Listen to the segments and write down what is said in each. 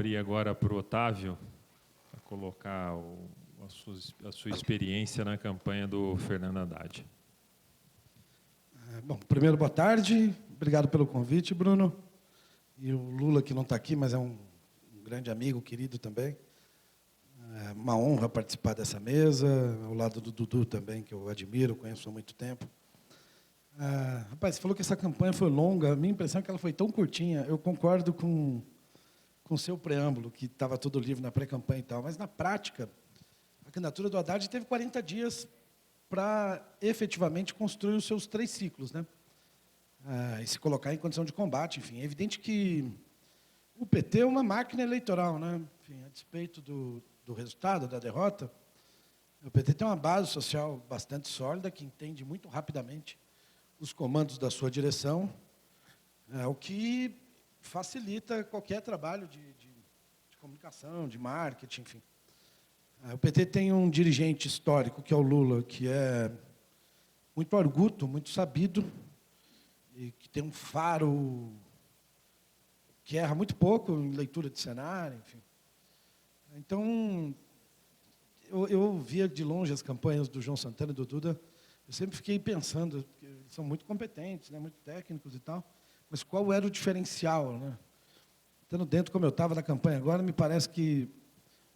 abrir agora para o Otávio, para colocar a sua experiência na campanha do Fernando Haddad. Bom, primeiro, boa tarde. Obrigado pelo convite, Bruno. E o Lula, que não está aqui, mas é um grande amigo, querido também. É uma honra participar dessa mesa, ao lado do Dudu também, que eu admiro, conheço há muito tempo. Rapaz, você falou que essa campanha foi longa. A minha impressão é que ela foi tão curtinha. Eu concordo com o seu preâmbulo, que estava todo livre na pré-campanha e tal. Mas, na prática, a candidatura do Haddad teve 40 dias para, efetivamente, construir os seus 3 ciclos, né? E se colocar em condição de combate. Enfim, é evidente que o PT é uma máquina eleitoral, né? Enfim, a despeito do resultado, da derrota, o PT tem uma base social bastante sólida, que entende muito rapidamente os comandos da sua direção, o que facilita qualquer trabalho de comunicação, de marketing, enfim. O PT tem um dirigente histórico, que é o Lula, que é muito arguto, muito sabido, e que tem um faro que erra muito pouco em leitura de cenário, enfim. Então, eu via de longe as campanhas do João Santana e do Duda. Eu sempre fiquei pensando, que eles são muito competentes, né, muito técnicos e tal, mas qual era o diferencial, né? Estando dentro, como eu estava, da campanha agora, me parece que,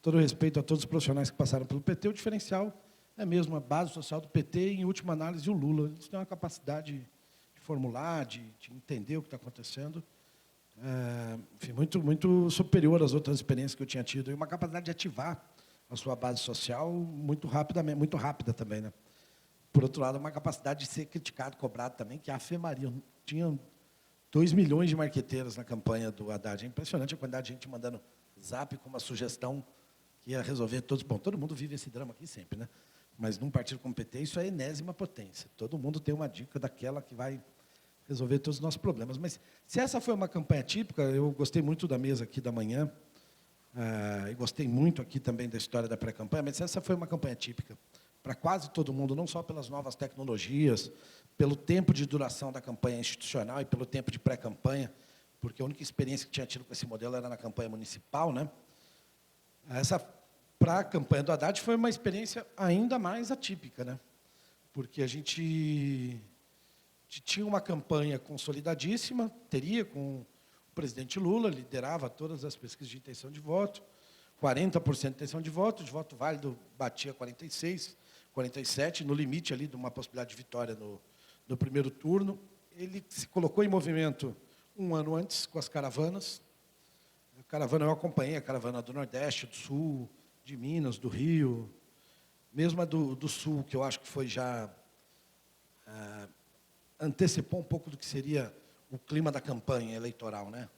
todo respeito a todos os profissionais que passaram pelo PT, o diferencial é mesmo a base social do PT e, em última análise, o Lula. Eles têm uma capacidade de formular, de entender o que está acontecendo, enfim, muito superior às outras experiências que eu tinha tido, e uma capacidade de ativar a sua base social muito rápida também, né? Por outro lado, uma capacidade de ser criticado, cobrado também, que a Ave Maria. Tinha 2 milhões de marqueteiros na campanha do Haddad. É impressionante a quantidade de gente mandando zap com uma sugestão que ia resolver todos. Bom, todo mundo vive esse drama aqui sempre, né? Mas num partido como o PT, isso é a enésima potência. Todo mundo tem uma dica daquela que vai resolver todos os nossos problemas. Mas, se essa foi uma campanha típica, eu gostei muito da mesa aqui da manhã, e gostei muito aqui também da história da pré-campanha, mas essa foi uma campanha típica para quase todo mundo, não só pelas novas tecnologias, pelo tempo de duração da campanha institucional e pelo tempo de pré-campanha, porque a única experiência que tinha tido com esse modelo era na campanha municipal, né? Essa, para a campanha do Haddad, foi uma experiência ainda mais atípica, né? Porque a gente tinha uma campanha consolidadíssima, com o presidente Lula, liderava todas as pesquisas de intenção de voto, 40% de intenção de voto válido batia 46%, 47%, no limite ali de uma possibilidade de vitória no primeiro turno. Ele se colocou em movimento um ano antes com as caravanas. A caravana, eu acompanhei a caravana do Nordeste, do Sul, de Minas, do Rio, mesmo a do Sul, que eu acho que foi já antecipou um pouco do que seria o clima da campanha eleitoral, né?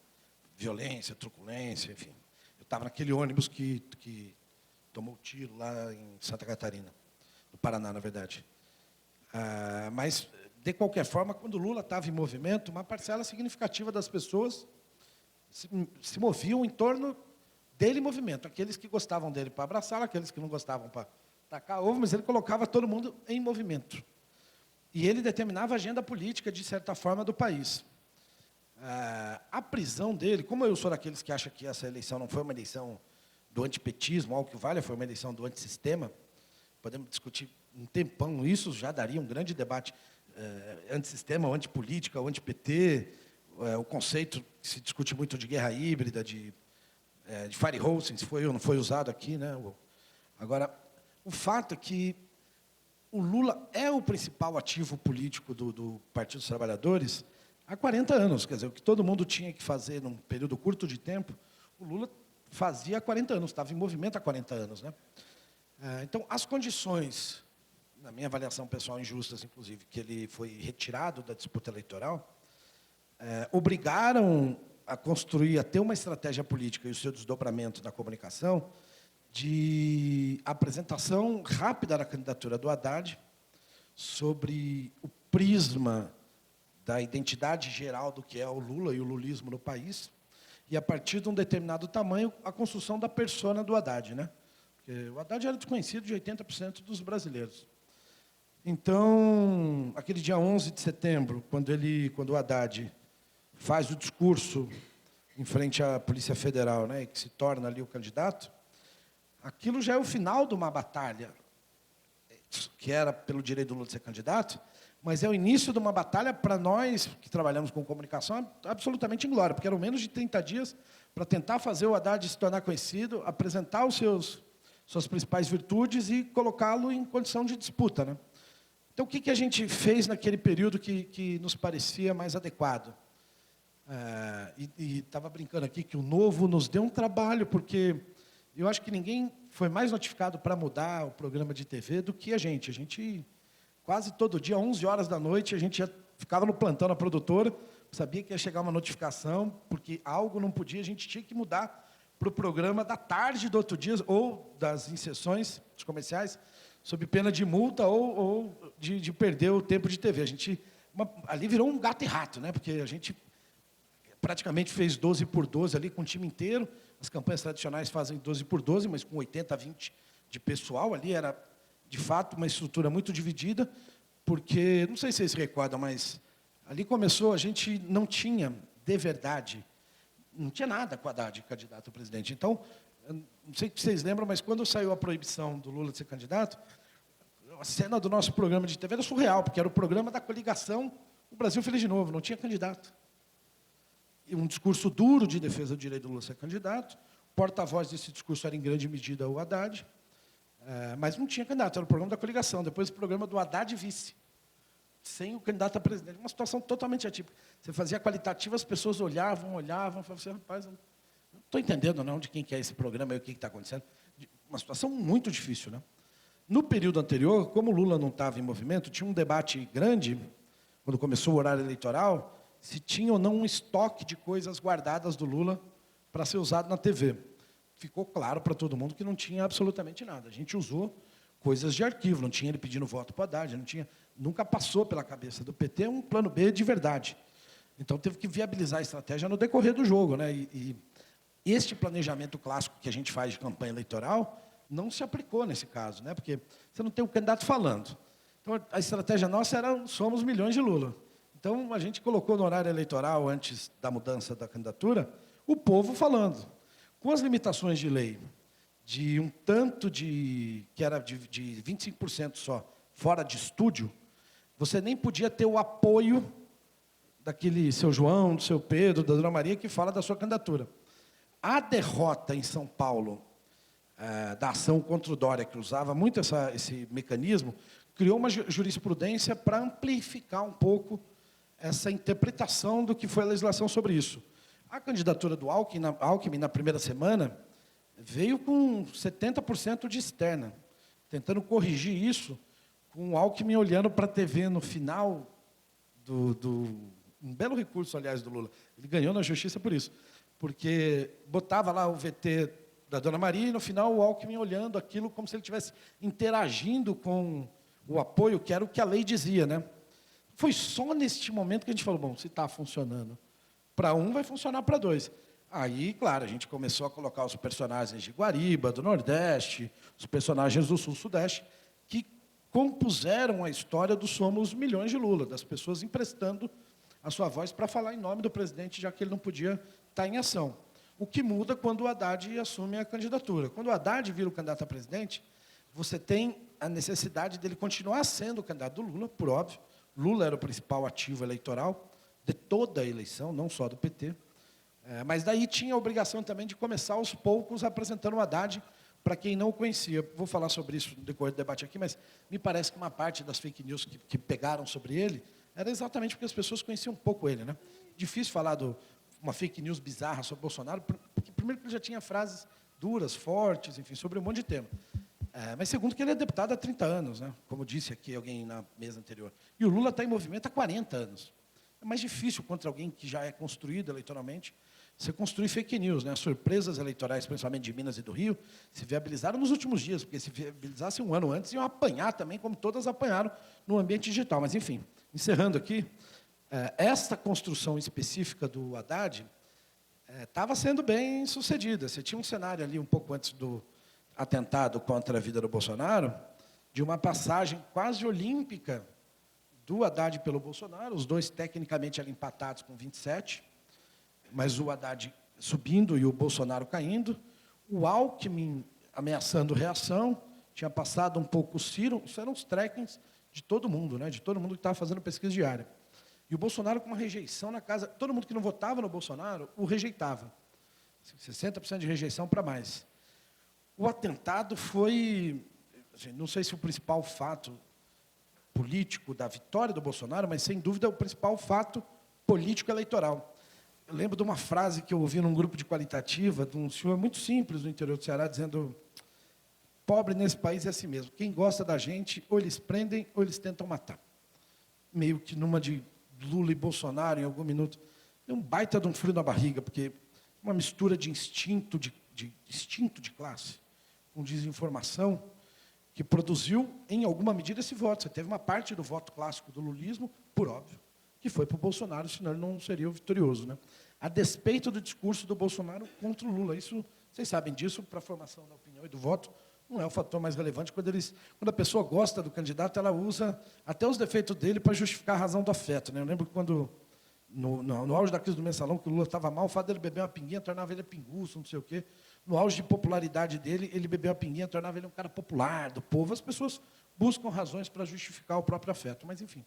Violência, truculência, enfim. Eu estava naquele ônibus que tomou tiro lá em Santa Catarina, no Paraná, na verdade. Mas, de qualquer forma, quando o Lula estava em movimento, uma parcela significativa das pessoas se moviam em torno dele em movimento. Aqueles que gostavam dele para abraçá-lo, aqueles que não gostavam para tacar ovo, mas ele colocava todo mundo em movimento. E ele determinava a agenda política, de certa forma, do país. A prisão dele, como eu sou daqueles que acham que essa eleição não foi uma eleição do antipetismo, algo que valha, foi uma eleição do antissistema, podemos discutir um tempão, isso já daria um grande debate, antissistema, ou antipolítica, ou anti-PT, o conceito que se discute muito de guerra híbrida, de fire hosting, se foi ou não foi usado aqui, né? Agora, o fato é que o Lula é o principal ativo político do Partido dos Trabalhadores há 40 anos. Quer dizer, o que todo mundo tinha que fazer num período curto de tempo, o Lula fazia há 40 anos, estava em movimento há 40 anos, né? Então, as condições, na minha avaliação pessoal, injustas, inclusive, que ele foi retirado da disputa eleitoral, obrigaram a construir, a ter uma estratégia política e o seu desdobramento na comunicação de apresentação rápida da candidatura do Haddad sobre o prisma da identidade geral do que é o Lula e o lulismo no país, e, a partir de um determinado tamanho, a construção da persona do Haddad, né? Porque o Haddad era desconhecido de 80% dos brasileiros. Então, aquele dia 11 de setembro, quando o Haddad faz o discurso em frente à Polícia Federal, né, e que se torna ali o candidato, aquilo já é o final de uma batalha, que era pelo direito do Lula de ser candidato, mas é o início de uma batalha para nós, que trabalhamos com comunicação, absolutamente inglória, porque eram menos de 30 dias para tentar fazer o Haddad se tornar conhecido, apresentar suas principais virtudes e colocá-lo em condição de disputa, né? Então, o que a gente fez naquele período que nos parecia mais adequado? Estava brincando aqui que o Novo nos deu um trabalho, porque eu acho que ninguém foi mais notificado para mudar o programa de TV do que a gente. A gente, quase todo dia, 11 horas da noite, a gente já ficava no plantão na produtora, sabia que ia chegar uma notificação, porque algo não podia, a gente tinha que mudar para o programa da tarde do outro dia, ou das inserções dos comerciais, sob pena de multa ou de perder o tempo de TV. Ali virou um gato e rato, né? Porque a gente praticamente fez 12 por 12 ali com o time inteiro. As campanhas tradicionais fazem 12 por 12, mas com 80 a 20 de pessoal. Ali era, de fato, uma estrutura muito dividida, porque, não sei se vocês se recordam, mas ali começou, a gente não tinha, de verdade, não tinha nada com o Haddad candidato a presidente. Então, não sei se vocês lembram, mas quando saiu a proibição do Lula de ser candidato, a cena do nosso programa de TV era surreal, porque era o programa da coligação O Brasil Feliz de Novo, não tinha candidato. E um discurso duro de defesa do direito do Lula a ser candidato, porta-voz desse discurso era, em grande medida, o Haddad, mas não tinha candidato, era o programa da coligação, depois o programa do Haddad vice, sem o candidato a presidente. Uma situação totalmente atípica. Você fazia qualitativa, as pessoas olhavam, falavam assim, rapaz, eu não estou entendendo não de quem que é esse programa e o que está acontecendo. Uma situação muito difícil, né? No período anterior, como o Lula não estava em movimento, tinha um debate grande, quando começou o horário eleitoral, se tinha ou não um estoque de coisas guardadas do Lula para ser usado na TV. Ficou claro para todo mundo que não tinha absolutamente nada. A gente usou coisas de arquivo, não tinha ele pedindo voto para o Haddad, nunca passou pela cabeça do PT um plano B de verdade. Então, teve que viabilizar a estratégia no decorrer do jogo, né? E este planejamento clássico que a gente faz de campanha eleitoral não se aplicou nesse caso, né? Porque você não tem um candidato falando. Então, a estratégia nossa era somos milhões de Lula. Então, a gente colocou no horário eleitoral, antes da mudança da candidatura, o povo falando. Com as limitações de lei, de um tanto que era de 25% só, fora de estúdio, você nem podia ter o apoio daquele seu João, do seu Pedro, da Dona Maria, que fala da sua candidatura. A derrota em São Paulo, da ação contra o Dória, que usava muito esse mecanismo, criou uma jurisprudência para amplificar um pouco essa interpretação do que foi a legislação sobre isso. A candidatura do Alckmin, na primeira semana, veio com 70% de externa, tentando corrigir isso, com o Alckmin olhando para a TV no final um belo recurso, aliás, do Lula. Ele ganhou na justiça por isso, porque botava lá o VT da Dona Maria e, no final, o Alckmin olhando aquilo como se ele estivesse interagindo com o apoio, que era o que a lei dizia, né? Foi só neste momento que a gente falou, bom, se está funcionando para um, vai funcionar para dois. Aí, claro, a gente começou a colocar os personagens de Guariba, do Nordeste, os personagens do Sul-Sudeste, que compuseram a história do Somos Milhões de Lula, das pessoas emprestando a sua voz para falar em nome do presidente, já que ele não podia estar em ação. O que muda quando o Haddad assume a candidatura. Quando o Haddad vira o candidato a presidente, você tem a necessidade dele continuar sendo o candidato do Lula, por óbvio. Lula era o principal ativo eleitoral de toda a eleição, não só do PT. Mas daí tinha a obrigação também de começar aos poucos apresentando o Haddad para quem não o conhecia. Vou falar sobre isso no decorrer do debate aqui, mas me parece que uma parte das fake news que pegaram sobre ele era exatamente porque as pessoas conheciam um pouco ele, né? Difícil falar de uma fake news bizarra sobre Bolsonaro, porque primeiro que ele já tinha frases duras, fortes, enfim, sobre um monte de tema. Mas segundo que ele é deputado há 30 anos, né? Como disse aqui alguém na mesa anterior. E o Lula está em movimento há 40 anos. É mais difícil contra alguém que já é construído eleitoralmente você construir fake news, né? As surpresas eleitorais, principalmente de Minas e do Rio, se viabilizaram nos últimos dias, porque se viabilizasse um ano antes, iam apanhar também, como todas apanharam no ambiente digital. Mas, enfim, encerrando aqui, esta construção específica do Haddad estava sendo bem sucedida. Você tinha um cenário ali, um pouco antes do atentado contra a vida do Bolsonaro, de uma passagem quase olímpica do Haddad pelo Bolsonaro, os dois tecnicamente ali empatados com 27, mas o Haddad subindo e o Bolsonaro caindo, o Alckmin ameaçando reação, tinha passado um pouco o Ciro, isso eram os trackings de todo mundo, né? De todo mundo que estava fazendo pesquisa diária. E o Bolsonaro com uma rejeição na casa, todo mundo que não votava no Bolsonaro o rejeitava. 60% de rejeição para mais. O atentado foi, assim, não sei se o principal fato político da vitória do Bolsonaro, mas, sem dúvida, o principal fato político eleitoral. Eu lembro de uma frase que eu ouvi num grupo de qualitativa, de um senhor muito simples do interior do Ceará, dizendo: pobre nesse país é assim mesmo, quem gosta da gente, ou eles prendem, ou eles tentam matar. Meio que numa de Lula e Bolsonaro, em algum minuto, deu um baita de um frio na barriga, porque uma mistura de instinto de classe com desinformação que produziu, em alguma medida, esse voto. Você teve uma parte do voto clássico do lulismo, por óbvio, que foi para o Bolsonaro, senão ele não seria o vitorioso, né? A despeito do discurso do Bolsonaro contra o Lula. Isso, vocês sabem disso, para a formação da opinião e do voto, não é o fator mais relevante. Quando a pessoa gosta do candidato, ela usa até os defeitos dele para justificar a razão do afeto, né? Eu lembro que quando, no auge da crise do Mensalão, que o Lula estava mal, o fato dele beber uma pinguinha tornava ele pinguço, não sei o quê. No auge de popularidade dele, ele bebeu uma pinguinha tornava ele um cara popular, do povo. As pessoas buscam razões para justificar o próprio afeto. Mas, enfim,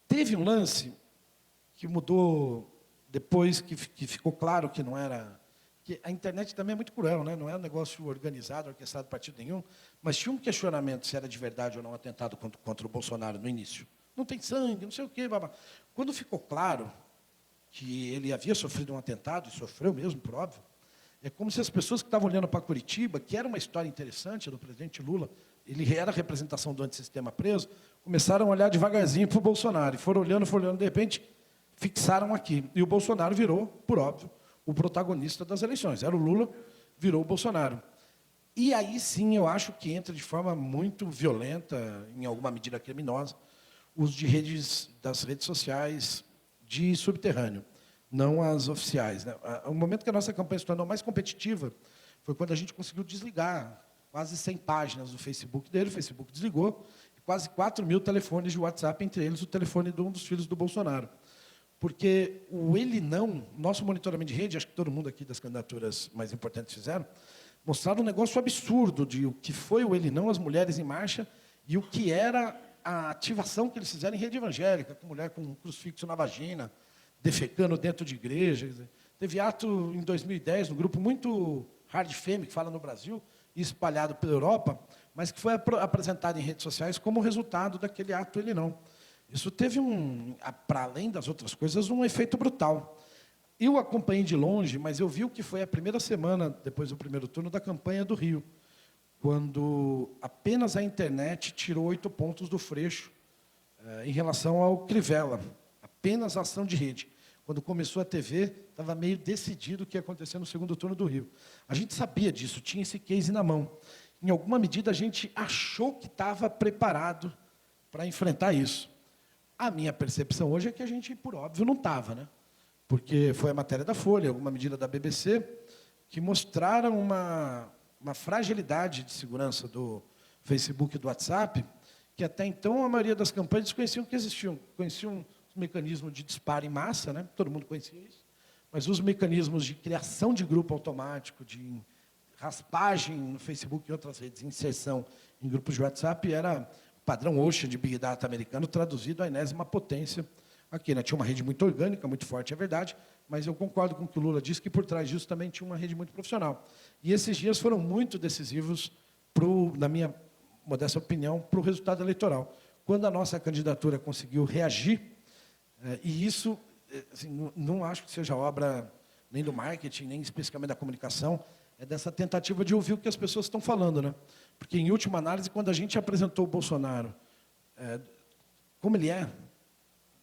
teve um lance que mudou depois que ficou claro que não era... que a internet também é muito cruel, né? Não é um negócio organizado, orquestrado, partido nenhum, mas tinha um questionamento se era de verdade ou não um atentado contra o Bolsonaro no início. Não tem sangue, não sei o quê. Babá. Quando ficou claro que ele havia sofrido um atentado, e sofreu mesmo, por óbvio, é como se as pessoas que estavam olhando para Curitiba, que era uma história interessante do presidente Lula, ele era a representação do antissistema preso, começaram a olhar devagarzinho para o Bolsonaro, e foram olhando, de repente, fixaram aqui. E o Bolsonaro virou, por óbvio, o protagonista das eleições. Era o Lula, virou o Bolsonaro. E aí, sim, eu acho que entra de forma muito violenta, em alguma medida criminosa, os das redes sociais de subterrâneo, não as oficiais, né? O momento que a nossa campanha se tornou mais competitiva foi quando a gente conseguiu desligar quase 100 páginas do Facebook dele, o Facebook desligou, e quase 4.000 telefones de WhatsApp, entre eles o telefone de um dos filhos do Bolsonaro. Porque o ele não, nosso monitoramento de rede, acho que todo mundo aqui das candidaturas mais importantes fizeram, mostraram um negócio absurdo de o que foi o ele não, as mulheres em marcha, e o que era a ativação que eles fizeram em rede evangélica, com mulher com um crucifixo na vagina, defecando dentro de igrejas. Teve ato em 2010, num grupo muito hard femme, que fala no Brasil, e espalhado pela Europa, mas que foi apresentado em redes sociais como resultado daquele ato ele não. Isso teve, para além das outras coisas, um efeito brutal. Eu acompanhei de longe, mas eu vi o que foi a primeira semana, depois do primeiro turno, da campanha do Rio, quando apenas a internet tirou 8 pontos do Freixo em relação ao Crivella. Apenas a ação de rede. Quando começou a TV, estava meio decidido o que ia acontecer no segundo turno do Rio. A gente sabia disso, tinha esse case na mão. Em alguma medida, a gente achou que estava preparado para enfrentar isso. A minha percepção hoje é que a gente, por óbvio, não estava, né? Porque foi a matéria da Folha, alguma medida da BBC, que mostraram uma fragilidade de segurança do Facebook e do WhatsApp, que até então a maioria das campanhas desconheciam que existiam. Conheciam os mecanismos de disparo em massa, né? Todo mundo conhecia isso, mas os mecanismos de criação de grupo automático, de raspagem no Facebook e outras redes, inserção em grupos de WhatsApp, era padrão Ocean de Big Data americano, traduzido à enésima potência aqui, né? Tinha uma rede muito orgânica, muito forte, é verdade, mas eu concordo com o que o Lula disse, que por trás disso também tinha uma rede muito profissional. E esses dias foram muito decisivos, na minha modesta opinião, para o resultado eleitoral. Quando a nossa candidatura conseguiu reagir, e isso, assim, não acho que seja obra nem do marketing, nem especificamente da comunicação, é dessa tentativa de ouvir o que as pessoas estão falando, né? Porque, em última análise, quando a gente apresentou o Bolsonaro, como ele é,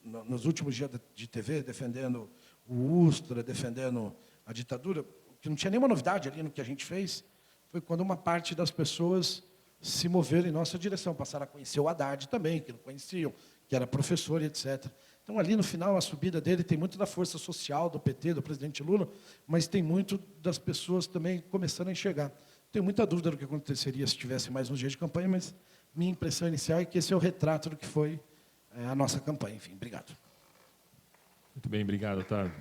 nos últimos dias de TV, defendendo o Ustra, defendendo a ditadura, que não tinha nenhuma novidade ali no que a gente fez, foi quando uma parte das pessoas se moveram em nossa direção, passaram a conhecer o Haddad também, que não conheciam, que era professor e etc. Então, ali, no final, a subida dele tem muito da força social do PT, do presidente Lula, mas tem muito das pessoas também começando a enxergar. Tenho muita dúvida do que aconteceria se tivesse mais uns dias de campanha, mas minha impressão inicial é que esse é o retrato do que foi a nossa campanha. Enfim, obrigado. Muito bem, obrigado, Otávio.